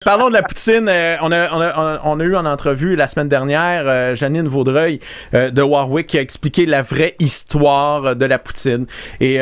Parlons de la poutine. On a eu en entrevue la semaine dernière Janine Vaudreuil de Warwick qui a expliqué la vraie histoire de la poutine. Et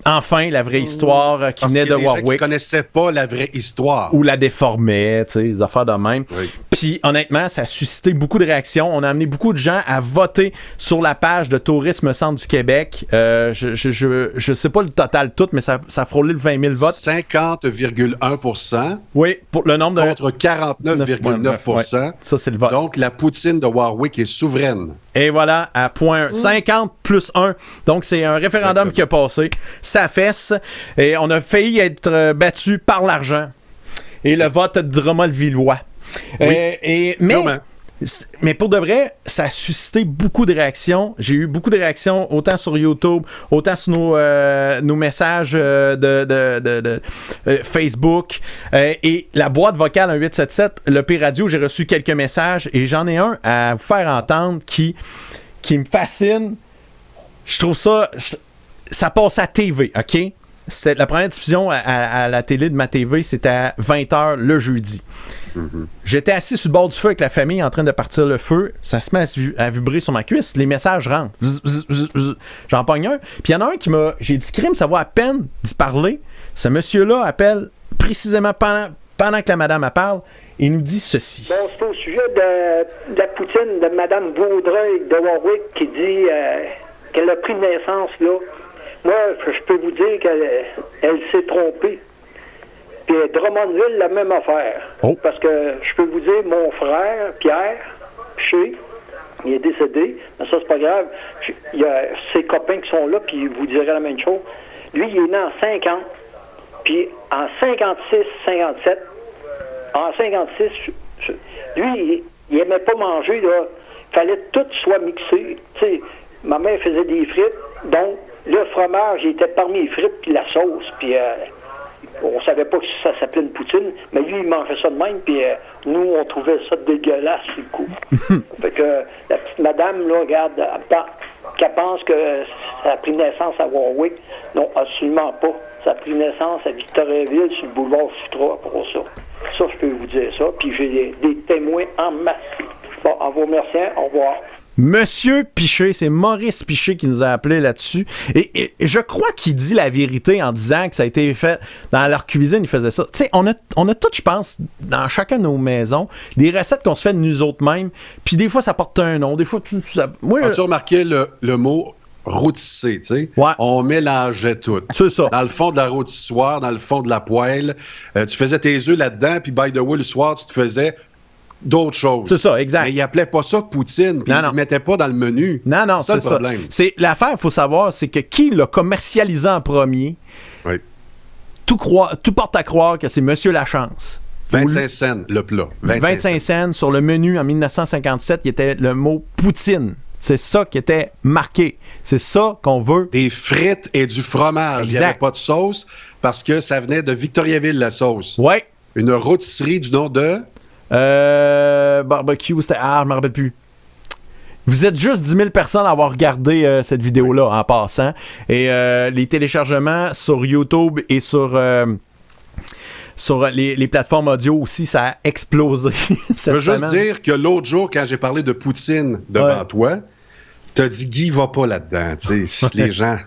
enfin, la vraie histoire qui venait de Warwick. Parce gens qui connaissaient pas la vraie histoire. Ou la déformaient, tu sais, des affaires de même. Oui. Puis, honnêtement, ça a suscité beaucoup de réactions. On a amené beaucoup de gens à voter sur la page de Tourisme Centre du Québec. Je sais pas le total tout, mais ça a frôlé le 20 000 votes. 50,1%. Oui, pour le nombre de... Contre 49,9%. Ouais. Ça, c'est le vote. Donc, la poutine de Warwick est souveraine. Et voilà, à point 50 plus 1. Donc, c'est un référendum qui a passé. Ça fesse. Et on a failli être battu par l'argent. Et le vote de Drummond-Villois. Oui. Mais pour de vrai, ça a suscité beaucoup de réactions. J'ai eu beaucoup de réactions, autant sur YouTube, autant sur nos messages de Facebook. Et la boîte vocale en 877, le P-Radio, j'ai reçu quelques messages et j'en ai un à vous faire entendre qui me fascine. Je trouve ça passe à TV, OK? La première diffusion à la télé de ma TV, c'était à 20h le jeudi. Mm-hmm. J'étais assis sur le bord du feu avec la famille en train de partir le feu. Ça se met à vibrer sur ma cuisse. Les messages rentrent. J'en pogne un. Puis il y en a un qui m'a... J'ai dit, crime, ça vaut à peine d'y parler. Ce monsieur-là appelle précisément pendant que la madame elle parle. Il nous dit ceci. Bon, c'est au sujet de la poutine de Mme Vaudreuil de Warwick qui dit qu'elle a pris naissance là. Moi, je peux vous dire qu'elle s'est trompée. Puis Drummondville, la même affaire. Oh. Parce que je peux vous dire, mon frère, Pierre Piché, il est décédé, mais ça, c'est pas grave. Il y a ses copains qui sont là, puis ils vous diraient la même chose. Lui, il est né en 50, puis en 56, 57, en 56, lui, il aimait pas manger, là. Il fallait que tout soit mixé. Tu sais, ma mère faisait des frites, donc le fromage était parmi les frites puis la sauce, puis on savait pas que ça s'appelait une poutine, mais lui, il mangeait ça de même, puis nous, on trouvait ça dégueulasse, sur le coup. Fait que la petite madame, là, regarde, qu'elle pense que ça a pris naissance à Warwick. Non, absolument pas. Ça a pris naissance à Victoriaville, sur le boulevard Futra, pour ça. Ça, je peux vous dire ça, puis j'ai des témoins en masse. Bon, en vous remerciant, au revoir. Monsieur Piché, c'est Maurice Piché qui nous a appelé là-dessus. Et je crois qu'il dit la vérité en disant que ça a été fait dans leur cuisine, ils faisaient ça. Tu sais, on a tout, je pense, dans chacun de nos maisons, des recettes qu'on se fait de nous autres mêmes. Puis des fois, ça porte un nom. Des fois, moi, as-tu remarqué le mot rôtissé, tu sais? Ouais. On mélangeait tout. C'est ça. Dans le fond de la rôtissoire, dans le fond de la poêle, tu faisais tes œufs là-dedans, puis by the way, le soir, tu te faisais d'autres choses. C'est ça, exact. Mais ils n'appelaient pas ça poutine, puis ils ne mettaient pas dans le menu. Non, c'est ça. C'est l'affaire, il faut savoir, c'est que qui l'a commercialisé en premier, oui. Tout porte à croire que c'est Monsieur Lachance. 25 cents, le plat. 25 cents sur le menu en 1957, il était le mot poutine. C'est ça qui était marqué. C'est ça qu'on veut. Des frites et du fromage. Exact. Il n'y avait pas de sauce parce que ça venait de Victoriaville, la sauce. Oui. Une rôtisserie du nom de... barbecue, c'était... Ah, je me rappelle plus. Vous êtes juste 10 000 personnes à avoir regardé cette vidéo-là en passant. Et les téléchargements sur YouTube et sur les plateformes audio aussi, ça a explosé. Je veux juste dire que l'autre jour, quand j'ai parlé de poutine devant toi, t'as dit Guy va pas là-dedans. Les gens...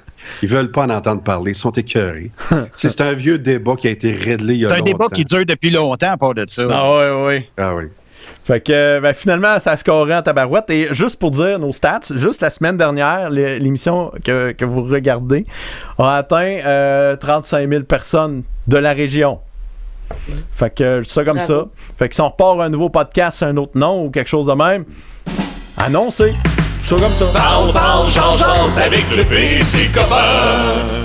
Ils veulent pas en entendre parler, ils sont écœurés. C'est un vieux débat qui a été réglé il y a longtemps. C'est un débat qui dure depuis longtemps, pas de ça. Ah oui. Ah oui. Fait que finalement, ça se scorait en tabarouette. Et juste pour dire nos stats, juste la semaine dernière, l'émission que vous regardez a atteint 35 000 personnes de la région. Fait que ça comme ça. Fait que si on repart un nouveau podcast, un autre nom ou quelque chose de même, annoncez. Ça comme ça. Parle, change avec le PC copain.